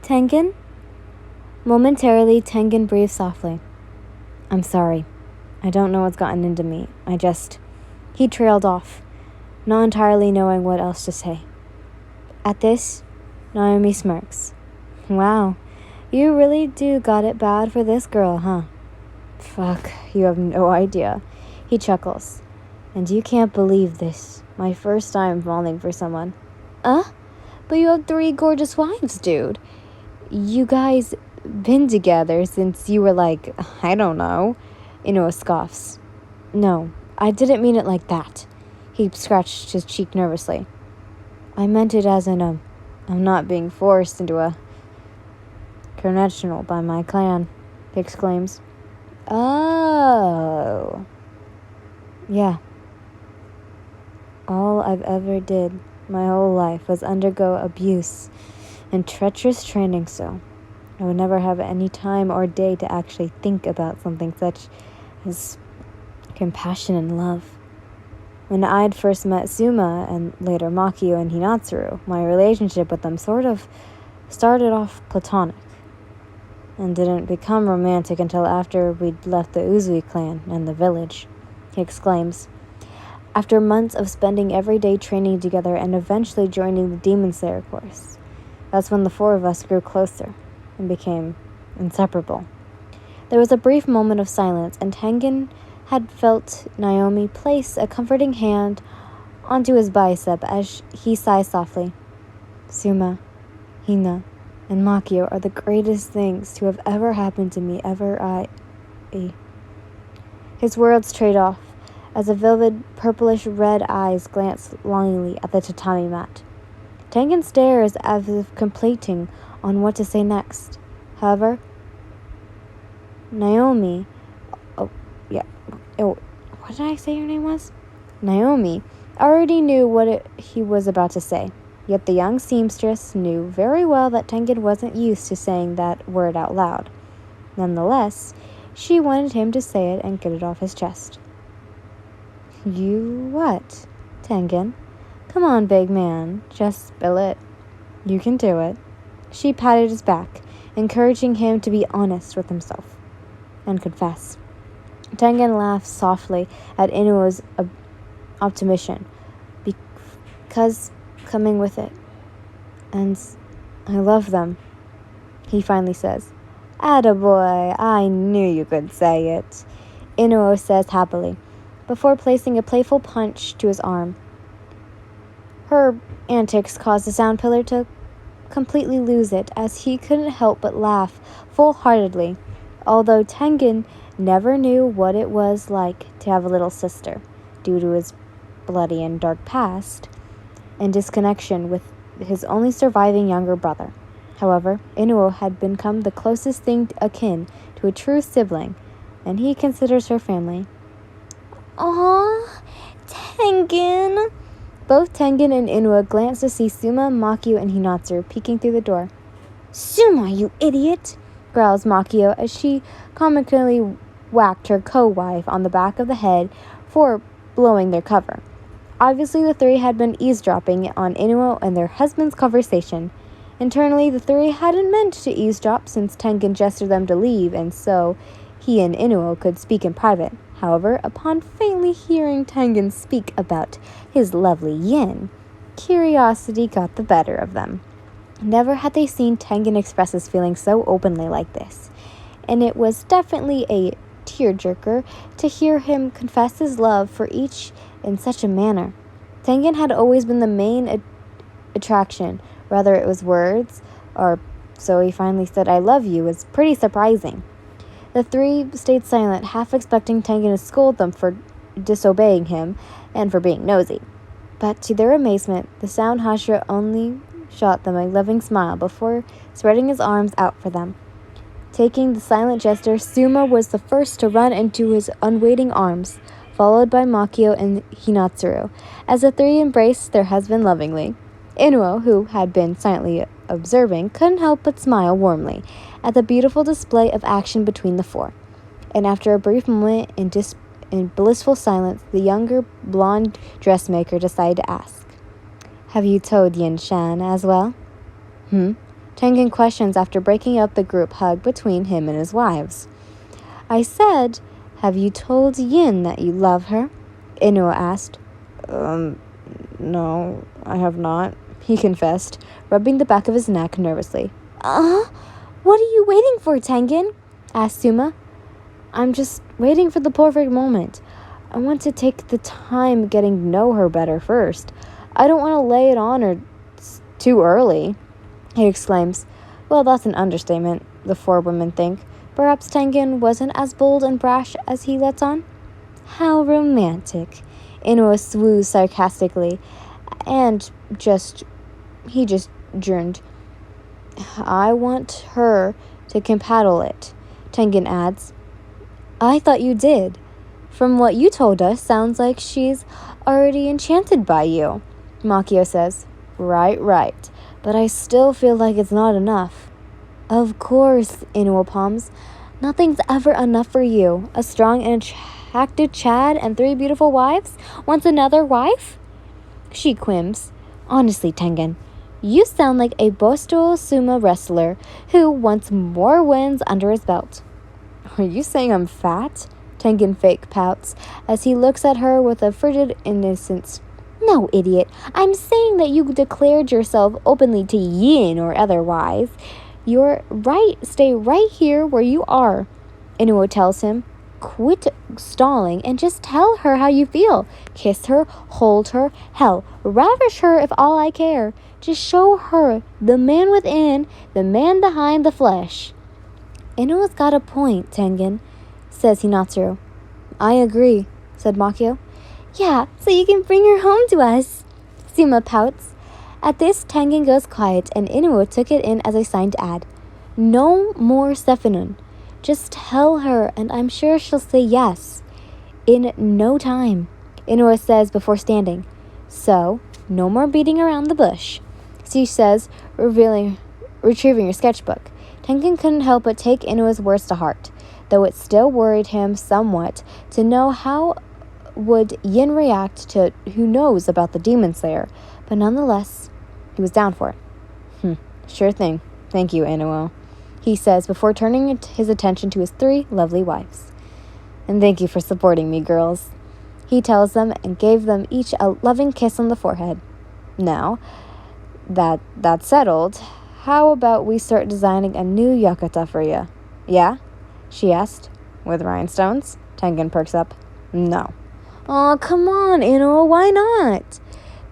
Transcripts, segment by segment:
Tengen? Momentarily, Tengen breathed softly. I'm sorry. I don't know what's gotten into me. He trailed off, not entirely knowing what else to say. At this, Naomi smirks. Wow, you really do got it bad for this girl, huh? Fuck, you have no idea. He chuckles. And you can't believe this. My first time falling for someone. But you have 3 gorgeous wives, dude. You guys been together since you were like, I don't know. Inoue scoffs. No, I didn't mean it like that. He scratched his cheek nervously. I meant it as in I'm not being forced into a conventional by my clan, he exclaims. Oh. Yeah. All I've ever did my whole life was undergo abuse and treacherous training, so I would never have any time or day to actually think about something such as compassion and love. When I'd first met Suma and later Makio and Hinatsuru, my relationship with them sort of started off platonic and didn't become romantic until after we'd left the Uzui clan and the village, he exclaims. After months of spending every day training together and eventually joining the Demon Slayer course, that's when the 4 of us grew closer and became inseparable. There was a brief moment of silence, and Tengen had felt Naomi place a comforting hand onto his bicep as he sighed softly. Suma, Hina, and Makio are the greatest things to have ever happened to me His words trade off as a vivid purplish-red eyes glance longingly at the tatami mat. Tengen stares as if completing on what to say next. However, Naomi... what did I say your name was? Naomi already knew what he was about to say, yet the young seamstress knew very well that Tengen wasn't used to saying that word out loud. Nonetheless, she wanted him to say it and get it off his chest. You what, Tengen? Come on, big man, just spill it. You can do it. She patted his back, encouraging him to be honest with himself and confess. Tengen laughed softly at Inoue's optimism, because coming with it. And I love them, he finally says. Attaboy, I knew you could say it, Inoue says happily, before placing a playful punch to his arm. Her antics caused the sound pillar to completely lose it, as he couldn't help but laugh full-heartedly, although Tengen never knew what it was like to have a little sister, due to his bloody and dark past, and disconnection with his only surviving younger brother. However, Inoue had become the closest thing akin to a true sibling, and he considers her family. Aww, Tengen! Both Tengen and Inoue glanced to see Suma, Makio, and Hinatsuru peeking through the door. Suma, you idiot! Growls Makio as she comically whacked her co-wife on the back of the head for blowing their cover. Obviously, the 3 had been eavesdropping on Inoue and their husband's conversation. Internally, the 3 hadn't meant to eavesdrop since Tengen gestured them to leave, and so he and Inoue could speak in private. However, upon faintly hearing Tengen speak about his lovely yin, curiosity got the better of them. Never had they seen Tengen express his feelings so openly like this, and it was definitely a tearjerker to hear him confess his love for each in such a manner. Tengen had always been the main attraction, whether it was words or so he finally said I love you was pretty surprising. The 3 stayed silent, half expecting Tengen to scold them for disobeying him and for being nosy. But to their amazement, the sound Hashira only shot them a loving smile before spreading his arms out for them. Taking the silent gesture, Suma was the first to run into his unwaiting arms, followed by Makio and Hinatsuru, as the 3 embraced their husband lovingly. Inoue, who had been silently observing, couldn't help but smile warmly at the beautiful display of action between the 4. And after a brief moment in blissful silence, the younger blonde dressmaker decided to ask, Have you told Yin Shan as well? Tengen questions after breaking up the group hug between him and his wives. I said, have you told Yin that you love her? Inuo asked. No, I have not, he confessed, rubbing the back of his neck nervously. What are you waiting for, Tengen? Asked Suma. I'm just waiting for the perfect moment. I want to take the time getting to know her better first. I don't want to lay it on her too early, he exclaims. Well, that's an understatement, the four women think. Perhaps Tengen wasn't as bold and brash as he lets on. How romantic, Inuo swoos sarcastically, and he just jeered. I want her to compaddle it, Tengen adds. I thought you did. From what you told us, sounds like she's already enchanted by you, Makio says. Right. But I still feel like it's not enough. Of course, Inuo palms. Nothing's ever enough for you. A strong and attractive Chad and 3 beautiful wives? Wants another wife? She quims. Honestly, Tengen, you sound like a boastful sumo wrestler who wants more wins under his belt. Are you saying I'm fat? Tengen fake pouts as he looks at her with a frigid innocence. No, idiot. I'm saying that you declared yourself openly to Yin or otherwise. You're right. Stay right here where you are, Inuo tells him. Quit stalling and just tell her how you feel. Kiss her, hold her, hell, ravish her if all I care. Just show her the man within, the man behind the flesh. Inuo's got a point, Tengen, says Hinatsu. I agree, said Makio. Yeah, so you can bring her home to us, Suma pouts. At this, Tengen goes quiet, and Inuo took it in as a sign to add, no more Stephanun. Just tell her, and I'm sure she'll say yes. In no time, Inuo says before standing. So, no more beating around the bush, she says, retrieving her sketchbook. Tengen couldn't help but take Inuo's words to heart, though it still worried him somewhat to know how would Yin react to who knows about the Demon Slayer, but nonetheless, he was down for it. Sure thing. Thank you, Inuo, he says before turning his attention to his 3 lovely wives. And thank you for supporting me, girls, he tells them and gave them each a loving kiss on the forehead. Now, that's settled, how about we start designing a new yukata for you? Yeah? She asked. With rhinestones? Tengen perks up. No. Oh, come on, Inuo, why not?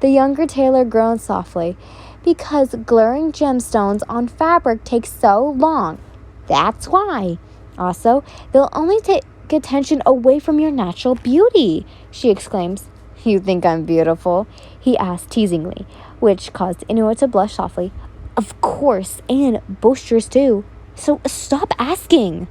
The younger tailor groaned softly. Because glaring gemstones on fabric take so long. That's why. Also, they'll only take attention away from your natural beauty, she exclaims. You think I'm beautiful? He asked teasingly, which caused Inuo to blush softly. Of course, and boisterous too. So stop asking.